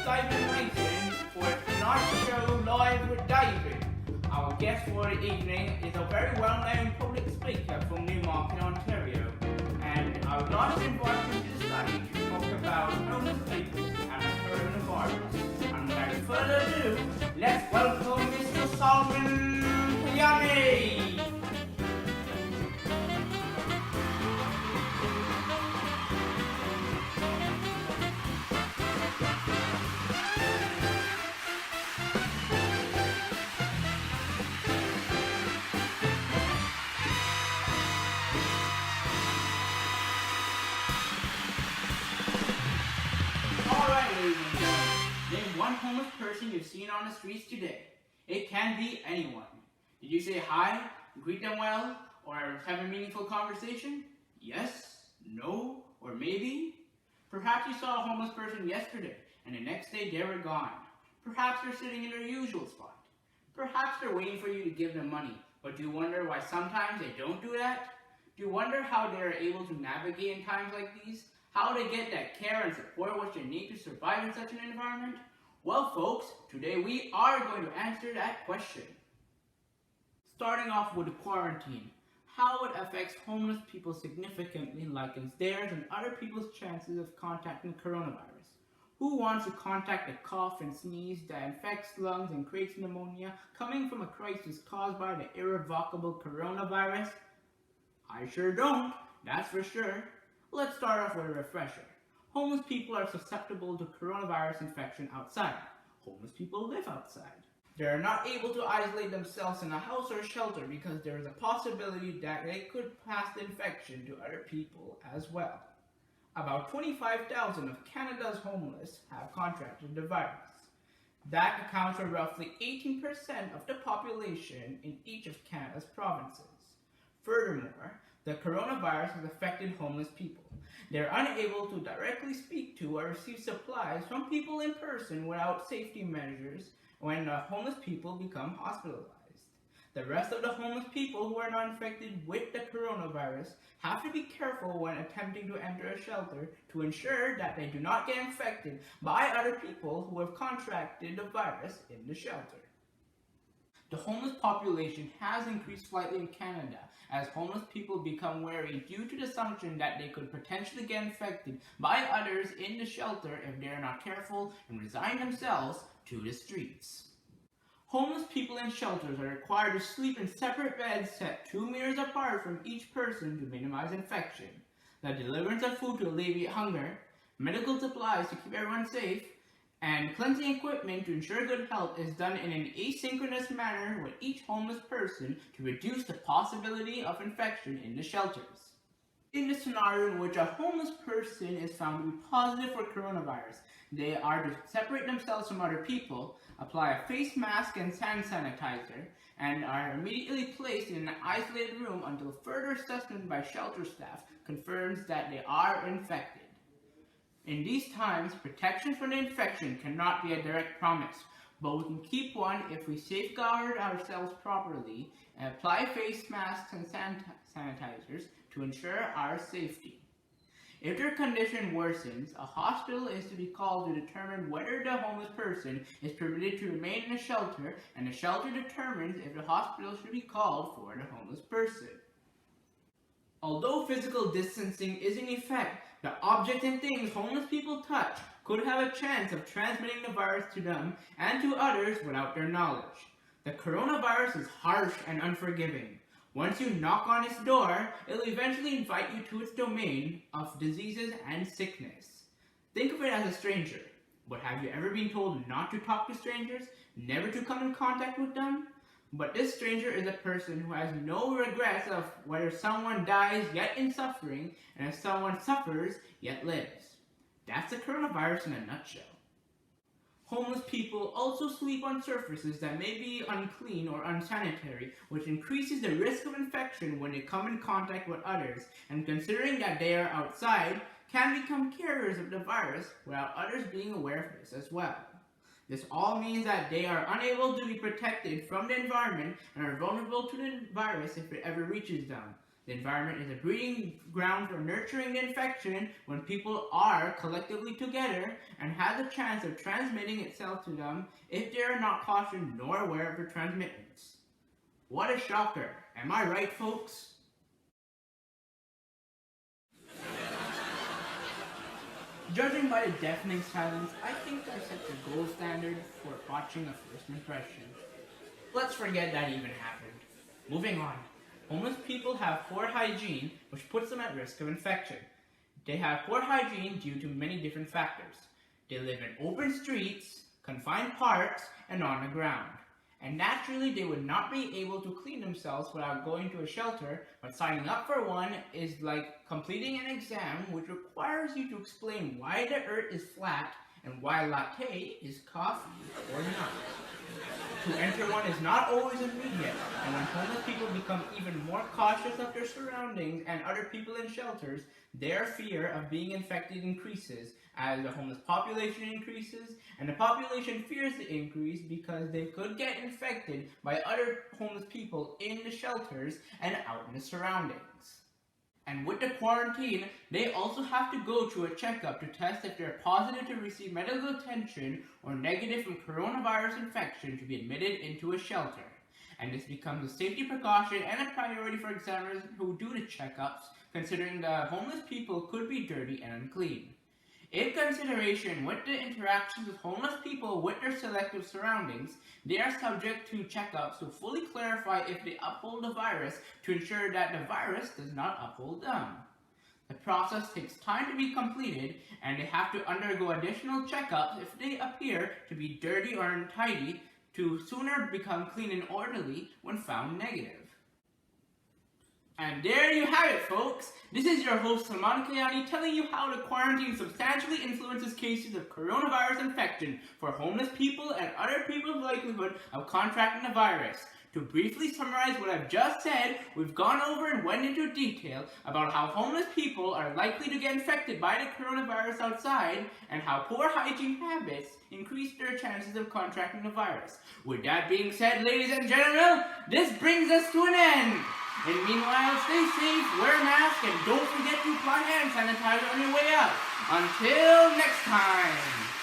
Simon Mason for tonight's show Live with David. Our guest for the evening is a very well-known public speaker from Newmarket, Ontario, and I would like to invite him to the stage to talk about homeless people and the coronavirus. And without further ado, let's welcome Mr. Salman Kayani. Name one homeless person you've seen on the streets today. It can be anyone. Did you say hi, greet them well, or have a meaningful conversation? Yes, no, or maybe? Perhaps you saw a homeless person yesterday, and the next day they were gone. Perhaps they're sitting in their usual spot. Perhaps they're waiting for you to give them money, but do you wonder why sometimes they don't do that? Do you wonder how they are able to navigate in times like these? How they get that care and support which they need to survive in such an environment? Well folks, today we are going to answer that question. Starting off with the quarantine. How it affects homeless people significantly likens theirs and other people's chances of contacting coronavirus. Who wants to contact a cough and sneeze that infects lungs and creates pneumonia coming from a crisis caused by the irrevocable coronavirus? I sure don't, that's for sure. Let's start off with a refresher. Homeless people are susceptible to coronavirus infection outside. Homeless people live outside. They are not able to isolate themselves in a house or shelter because there is a possibility that they could pass the infection to other people as well. About 25,000 of Canada's homeless have contracted the virus. That accounts for roughly 18% of the population in each of Canada's provinces. Furthermore, the coronavirus has affected homeless people. They are unable to directly speak to or receive supplies from people in person without safety measures when the homeless people become hospitalized. The rest of the homeless people who are not infected with the coronavirus have to be careful when attempting to enter a shelter to ensure that they do not get infected by other people who have contracted the virus in the shelter. The homeless population has increased slightly in Canada as homeless people become wary due to the assumption that they could potentially get infected by others in the shelter if they are not careful and resign themselves to the streets. Homeless people in shelters are required to sleep in separate beds set 2 meters apart from each person to minimize infection. The deliverance of food to alleviate hunger, medical supplies to keep everyone safe, and cleansing equipment to ensure good health is done in an asynchronous manner with each homeless person to reduce the possibility of infection in the shelters. In the scenario in which a homeless person is found to be positive for coronavirus, they are to separate themselves from other people, apply a face mask and hand sanitizer, and are immediately placed in an isolated room until further assessment by shelter staff confirms that they are infected. In these times, protection from the infection cannot be a direct promise, but we can keep one if we safeguard ourselves properly and apply face masks and sanitizers to ensure our safety. If their condition worsens, a hospital is to be called to determine whether the homeless person is permitted to remain in a shelter, and the shelter determines if the hospital should be called for the homeless person. Although physical distancing is in effect, the objects and things homeless people touch could have a chance of transmitting the virus to them and to others without their knowledge. The coronavirus is harsh and unforgiving. Once you knock on its door, it'll eventually invite you to its domain of diseases and sickness. Think of it as a stranger. But have you ever been told not to talk to strangers, never to come in contact with them? But this stranger is a person who has no regrets of whether someone dies yet in suffering, and if someone suffers yet lives. That's the coronavirus in a nutshell. Homeless people also sleep on surfaces that may be unclean or unsanitary, which increases the risk of infection when they come in contact with others, and considering that they are outside, can become carriers of the virus without others being aware of this as well. This all means that they are unable to be protected from the environment and are vulnerable to the virus if it ever reaches them. The environment is a breeding ground for nurturing the infection when people are collectively together and have the chance of transmitting itself to them if they are not cautioned nor aware of the transmittance. What a shocker, am I right, folks? Judging by the deafening silence, I think I set the gold standard for botching a first impression. Let's forget that even happened. Moving on. Homeless people have poor hygiene, which puts them at risk of infection. They have poor hygiene due to many different factors. They live in open streets, confined parks, and on the ground. And naturally, they would not be able to clean themselves without going to a shelter, but signing up for one is like completing an exam which requires you to explain why the earth is flat and why latte is coffee or not. To enter one is not always immediate, and when homeless people become even more cautious of their surroundings and other people in shelters, their fear of being infected increases as the homeless population increases, and the population fears the increase because they could get infected by other homeless people in the shelters and out in the surroundings. And with the quarantine, they also have to go to a checkup to test if they're positive to receive medical attention or negative from coronavirus infection to be admitted into a shelter. And this becomes a safety precaution and a priority for examiners who do the checkups, considering that homeless people could be dirty and unclean. In consideration with the interactions with homeless people with their selective surroundings, they are subject to checkups to fully clarify if they uphold the virus to ensure that the virus does not uphold them. The process takes time to be completed, and they have to undergo additional checkups if they appear to be dirty or untidy to sooner become clean and orderly when found negative. And there you have it, folks. This is your host, Salman Kayani, telling you how the quarantine substantially influences cases of coronavirus infection for homeless people and other people's likelihood of contracting the virus. To briefly summarize what I've just said, we've gone over and went into detail about how homeless people are likely to get infected by the coronavirus outside and how poor hygiene habits increase their chances of contracting the virus. With that being said, ladies and gentlemen, this brings us to an end. And meanwhile, stay safe, wear a mask, and don't forget to apply hand sanitizer on your way out. Until next time.